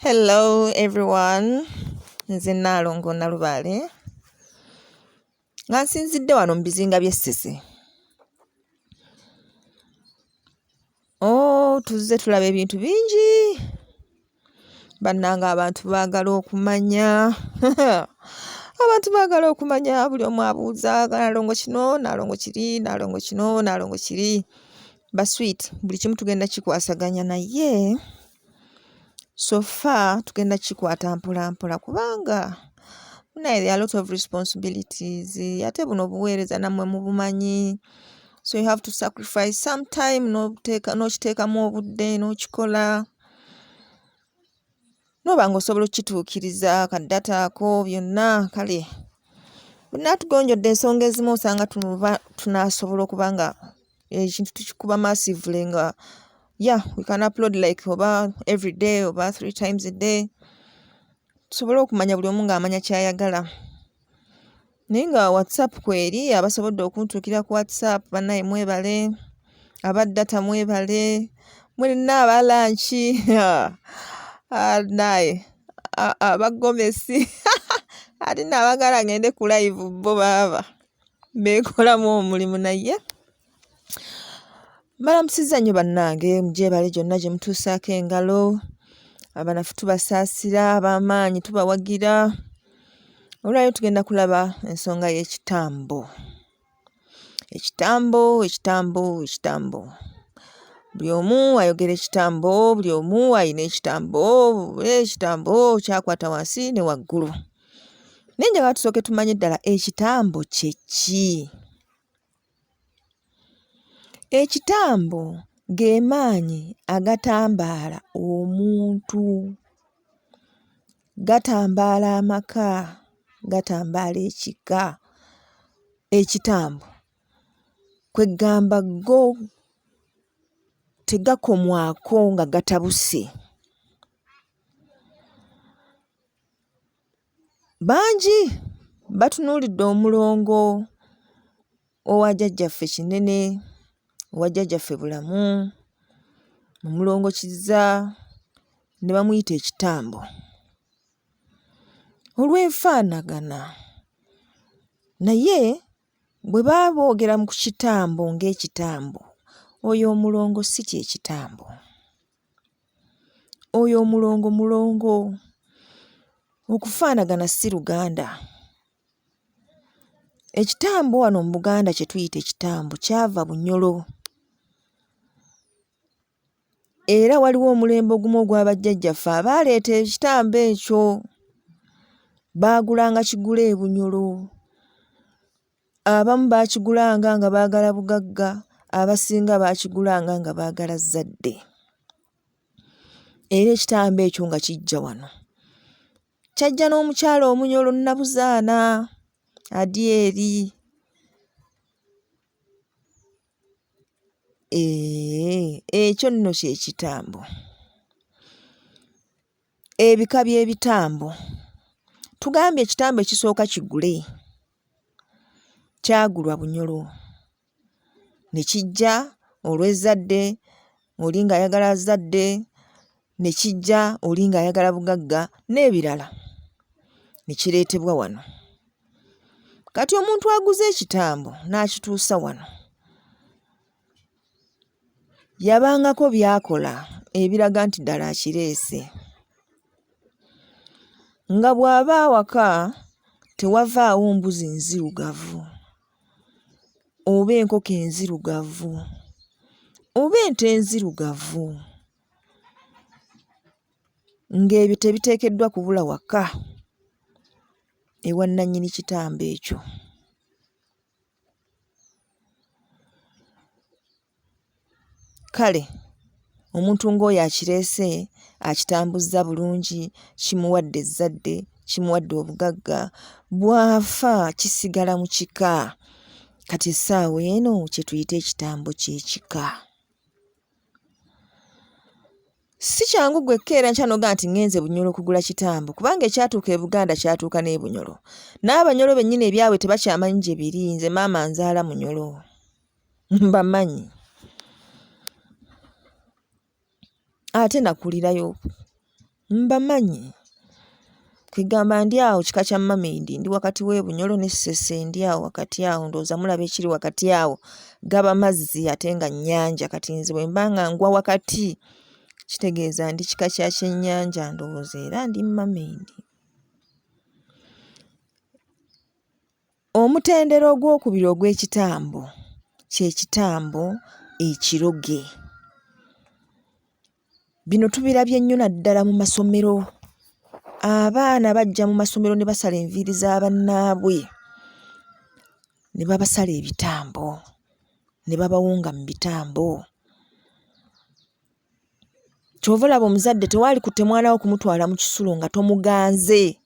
Hello everyone, nze Nalongo Nalubale nga nsinzidde wano mu bizinga by'Essese. Tuzze tulaba ebintu bingi bannanga. Abantu baagala okumanya abantu baagala okumanya, buli omu abuuza Nalongo kino, Nalongo kiri, Nalongo kino, Nalongo kiri. Basweet, buli kimu tugenda kikwasaganya naye so far tugenda kikwata mpola mpola kubanga there are a lot of responsibilities. Ate buno obuweereza nammwe mubumanyi, so you have to sacrifice some time n'okiteekamu obudde n'okikola n'oba ng'osobola okukituukiriza kaddataako byonna. Kale bonna tugonjodde ensonga ezimu osanga tunaasobola okuba nga ekintu tukikuba massively nga we can upload like oba every day oba 3 times a day, tusobole okumanya buli omu ng'amanya kyayagala. Naye nga WhatsApp kweri abasobodde okuntuukira ku WhatsApp, bannaye mwebale, aba data mwebale, mwenna aba lanchi naye abagomesi ate n'abagala ngende ku live bo baba beekolamu omulimu. Naye balamusizza nnyo bannange, mugyebale gyonna gye mutuusaako engalo. Abanafu tubasaasira, ab'amaanyi tubawagira. Olwaleero tugenda kulaba ensonga y'ekitambo. Ekitambo. Buli omu ayogera ekitambo, buli omu ayina ekitambo. Ekitambo kyakwata wansi ne waggulu. Naye njagala tusooke tumanye ddala ekitambo kyekyi. Ekitambo ge maanyi agatambaala omuntu, gatambaala amaka, gatambaala ekika. Ekitambo kwegamba go tegakomwako nga gatabuse. Bangi batunuulidde omulongo owa jjajjaffe Kinene, owa jjajjaffe Bulamu, omulongo Kiza, ne bamuyita ekitambo olw'enfaanagana. Naye bwe baba boogera ku kitambo ng'ekitambo, oyo omulongo si kyekitambo. Oyo mulongo. Okufaanagana si Luganda. Ekitambo wano mu Buganda kye tuyita ekitambo kyava Bunyolo. Era waliwo omulembe ogumu ogw'abajjajjaffe abaaleeta ekitambo ekyo. Baagulanga kigula e Bunyolo. Abamu baakigulanga nga baagala bugagga, abasinga baakigulanga nga baagala zzadde. Era ekitambo ekyo nga kijja wano, kyajja n'omukyala Omunyolo Nnabuzaana Adyeri. Ekyo nno ky'ekitambo. Ebika by'ebitambo. Tugambye ekitambo ekisooka kigule kyagulwa Bunyolo, ne kijja olw'ezzadde, oli ng'ayagala zzadde, ne kijja oli ng'ayagala bugagga n'ebirala, ne kireetebwa wano. Kati omuntu aguze ekitambo n'akituusa wano, yabangako by'akola ebiraga nti ddala akireese. Nga bw'aba awaka tewavaawo mbuzi nzirugavu, oba enkoko enzirugavu, oba ente enzirugavu, ng'ebyo tebiteekeddwa kubula waka ewa nnannyini kitambo ekyo. Kale omuntu ng'oyo akireese, akitambuzza bulungi, kimuwadde ezzadde, kimuwadde obugagga, bw'afa kisigala mu kika. Kati essaawa eno kye tuyita ekitambo ky'ekika. Si kyangu gwe keera nkyanoga nti ngenze Bunyolo kugula kitambo, kubanga ekyatuuka e Buganda kyatuuka n'e Bunyolo. N'Abanyolo bennyini ebyabwe tebakyamanyi gye biri. Nze maama nzaala Munyolo, mbamanyi. Ate nakulirayo mbamanyi. Kwegamba ndi awo kika kya Mamindi, ndi wakati w'Ebunyolo ne Ssese, ndi awo wakati awo, ndowooza mulaba ekiri wakati awo, gaba mazzi ate nga nnyanja. Kati nze bwe mba nga ngwa wakati kitegeeza ndi kika kya kyennyanja, ndowooza era ndi Mamindi. Omutendera ogwokubiri ogw'ekitambo ky'ekitambo ekiroge. Bino tubirabye nnyo naddala mu masomero. Abaana bajja mu masomero ne basala enviiri za bannaabwe, ne babasala ebitambo, ne babawunga mu bitambo. Kyova olaba omuzadde tewaali kutte mwana we kumutwala mu kisulo nga tomuganze.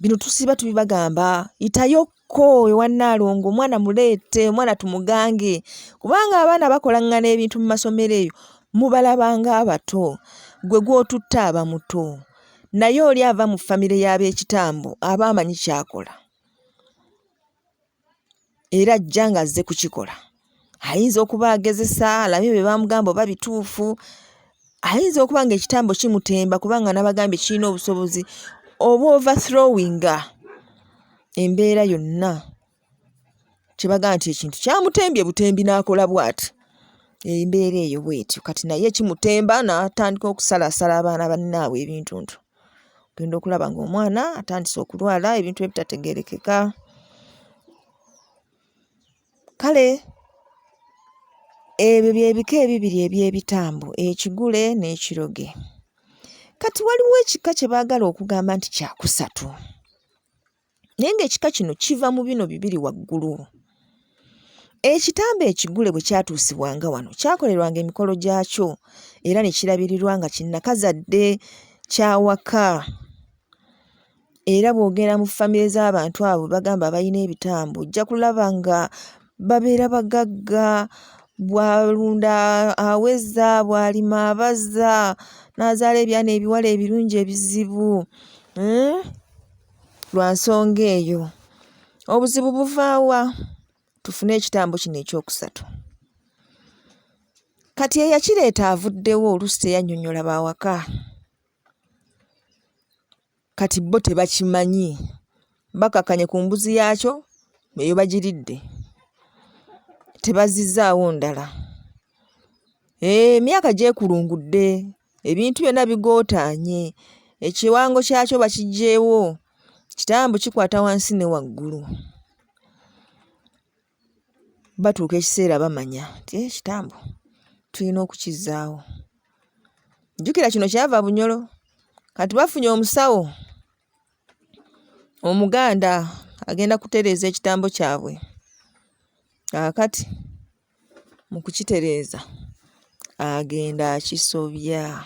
Bino tusiba tubibagamba, yitayokko ewa Nnaalongo, omwana muleete, omwana tumugange. Kubanga abaana bakolaŋŋana ebintu mu masomero eyo, mubalabanga abato, gwe gw'otutte aba muto. Naye oli ava mu famire y'ab'ekitambo aba amanyi kyakola. Era ajja ng'azze kukikola. Ayinza okuba agezesa, alabye bye bamugamba oba bituufu. Ayinza okuba ng'ekitambo kimutemba kubanga n'abagambye kirina obusobozi oba overthrowinga embeera yonna. Kyebaga nti ekintu kyamutembye butembi n'akola bw'ati. Embeera eyo bw'etyo. Kati naye kimutemba n'atandika okusalasala abaana bannaabwe ebintuntu. Genda okulaba ng'omwana atandise okulwala ebintu ebitategeerekeka. Kale, ebyo byebika ebibiri eby'ebitambo, ekigule n'ekiroge. Kati waliwo ekika kye baagala okugamba nti kyakusatu. Naye ng'ekika kino kiva mu bino bibiri waggulu. Ekitambo ekigule bwe kyatuusibwanga wano kyakolerwanga emikolo gyakyo era ne kirabirirwa nga kinnakazadde kyawaka. Era bw'ogenda mu famire z'abantu abo bagamba balina ebitambo, ojja kulaba nga babeera bagagga, bw'alunda aweza, bw'alima abaza, n'azaala ebyana ebiwala ebirungi ebizibu. Lwa nsonga eyo obuzibu buvaawa? Tufune ekitambo kino ekyokusatu. Kati eyakireeta avuddewo, oluusi teyannyonnyola bawaka. Kati bo tebakimanyi, bakakanye ku mbuzi yaakyo eyo bagiridde, tebazizzaawo ndala. Emyaka gyekulungudde, ebintu byonna bigootaanye, ekiwango kyakyo bakiggyeewo, kitambo kikwata wansi ne waggulu. Batuuka ekiseera bamanya nti ekitambo tulina okukizzaawo. Jjukira kino kyava Bunyolo. Kati bafunye omusawo Omuganda agenda kutereeza ekitambo kyabwe. Kaakati mu kukitereeza agenda akisobya.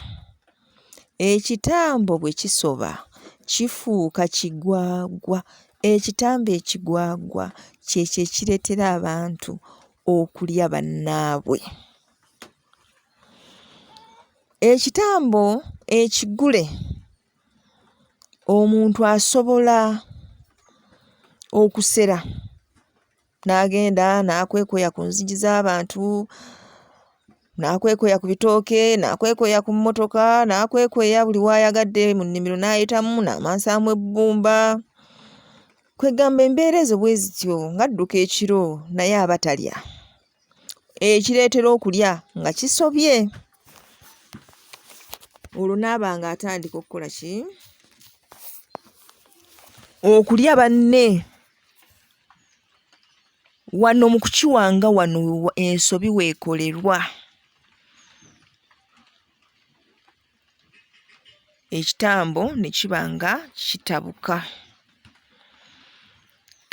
Ekitambo bwe kisoba kifuuka kigwagwa. Ekitambo ekigwagwa kyekyo ekireetera abantu okulya bannaabwe. Ekitambo ekigule omuntu asobola okusera n'agenda n'akwekweya ku nzigi z'abantu, n'akwekweya ku bitooke, n'akwekweya ku mmotoka, n'akwekweya buli w'ayagadde mu nnimiro n'ayitamu n'amansaamu ebbumba. Kwegamba embeera ezo bwe zityo ng'adduka ekiro naye aba talya. Ekireetera okulya nga kisobye. Olwo n'aba ng'atandika okukola ki? Okulya banne. Wano mu kukiwanga wano ensobi weekolerwa. Ekitambo ne kiba nga kitabuka.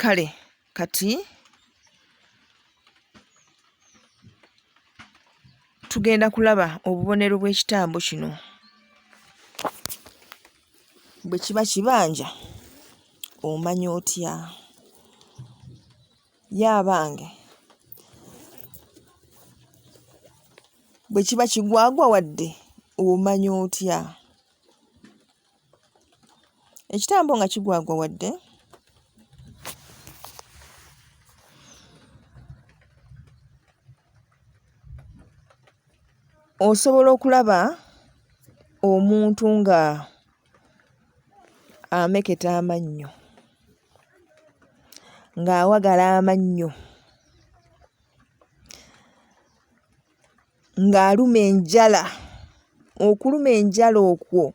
Kale, kati tugenda kulaba obubonero bw'ekitambo kino. Bwe kiba kibanja omanya otya? Yaabange bwe kiba kigwagwa wadde omanya otya? Ekitambo nga kigwagwa wadde osobola okulaba omuntu nga ameketa amannyo, ng'awagala amannyo, ng'aluma enjala. Okuluma enjala okwo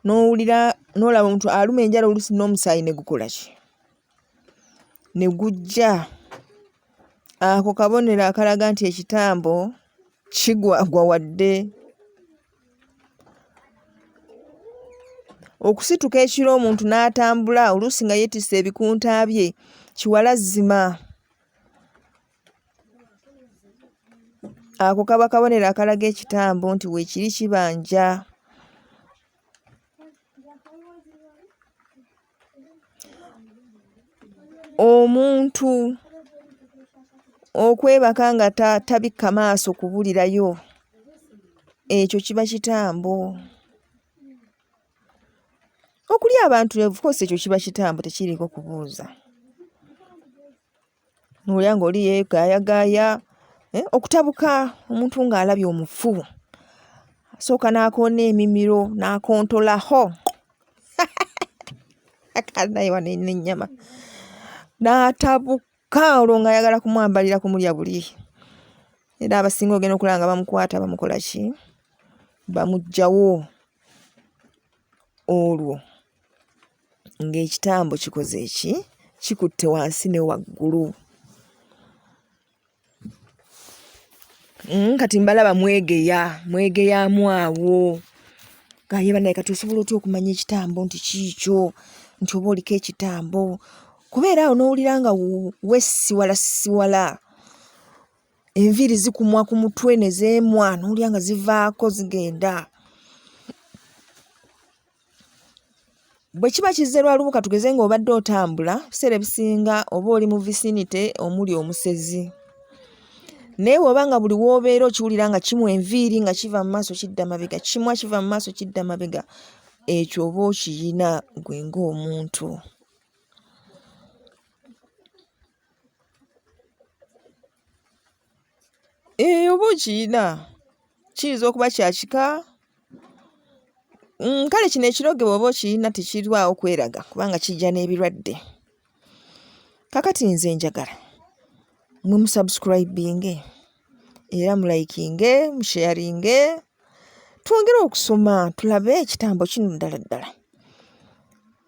n'owulira n'olaba omuntu aluma enjala oluusi n'omusaayi ne gukola ki? Ne gujja. Ako kabonero akalaga nti ekitambo kigwagwa wadde. Okusituka ekiro omuntu n'atambula oluusi nga yeetisse ebikunta bye kiwalazzima. Ako kaba kabonero akalaga ekitambo nti weekiri kibanja. Omuntu okwebaka nga tabikka maaso kubulirayo, ekyo kiba kitambo. Okuli abantu of course ekyo kiba kitambo, tekiriiko kubuuza. N'olya ng'oli yeegaayagaaya. Okutabuka omuntu ng'alabye omufu asooka n'akoona emimiro n'akontolaho naye wano n'ennyama n'atabuka olwo ng'ayagala kumwambalira kumulya buli. Era abasinga ogenda okulaba nga bamukwata bamukola ki? Bamuggyawo. Olwo ng'ekitambo kikoze eki? Kikutte wansi ne waggulu. Kati mbalaba mwegeyaamu awo. Gaye bannaye kati osobola otya okumanya ekitambo nti kiikyo, nti oba oliko ekitambo? Kubeera awo n'owulira nga wesiwala. Enviiri zikumwa ku mutwe ne zeemwa, n'owulira nga zivaako zigenda. Bwe kiba kizze lwa lubuka tugeze ng'obadde otambula, ebiseera ebisinga oba oli mu vicinity omuli omusezi. Naye bw'oba nga buli w'obeera okiwulira nga kimwa enviiri nga kiva mu maaso kidda mabega, kimwa kiva mu maaso kidda mabega, ekyo oba okiyina gwe ng'omuntu. Oba okiyina kiyinza okuba kya kika. Kale kino ekiroge bw'oba okiyina tekirwawo kweraga kubanga kijja n'ebirwadde. Kakati nze njagala mwe musubscribinge era mulayikinge, musharinge, twongere okusoma tulabe ekitambo kino ddala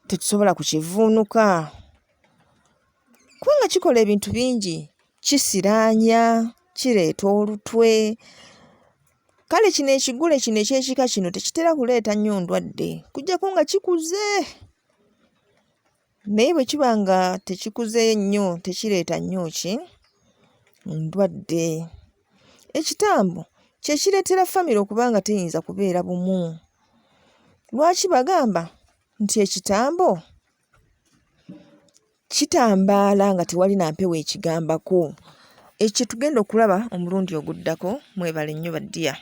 tetusobola kukivuunuka kubanga kikola ebintu bingi. Kisiraanya, kireeta olutwe. Kale kino ekigule kino ekyekika kino tekitera kuleeta nnyo ndwadde kuggyako nga kikuze. Naye bwe kiba nga tekikuze nnyo tekireeta nnyo ki? Ndwadde. Ekitambo kye kireetera famire okuba nga teyinza kubeera bumu. Lwaki bagamba nti ekitambo kitambaala nga tewali na mpewo ekigambako. Ekyo tugenda okulaba omulundi oguddako. Mwebale nnyo baddiya.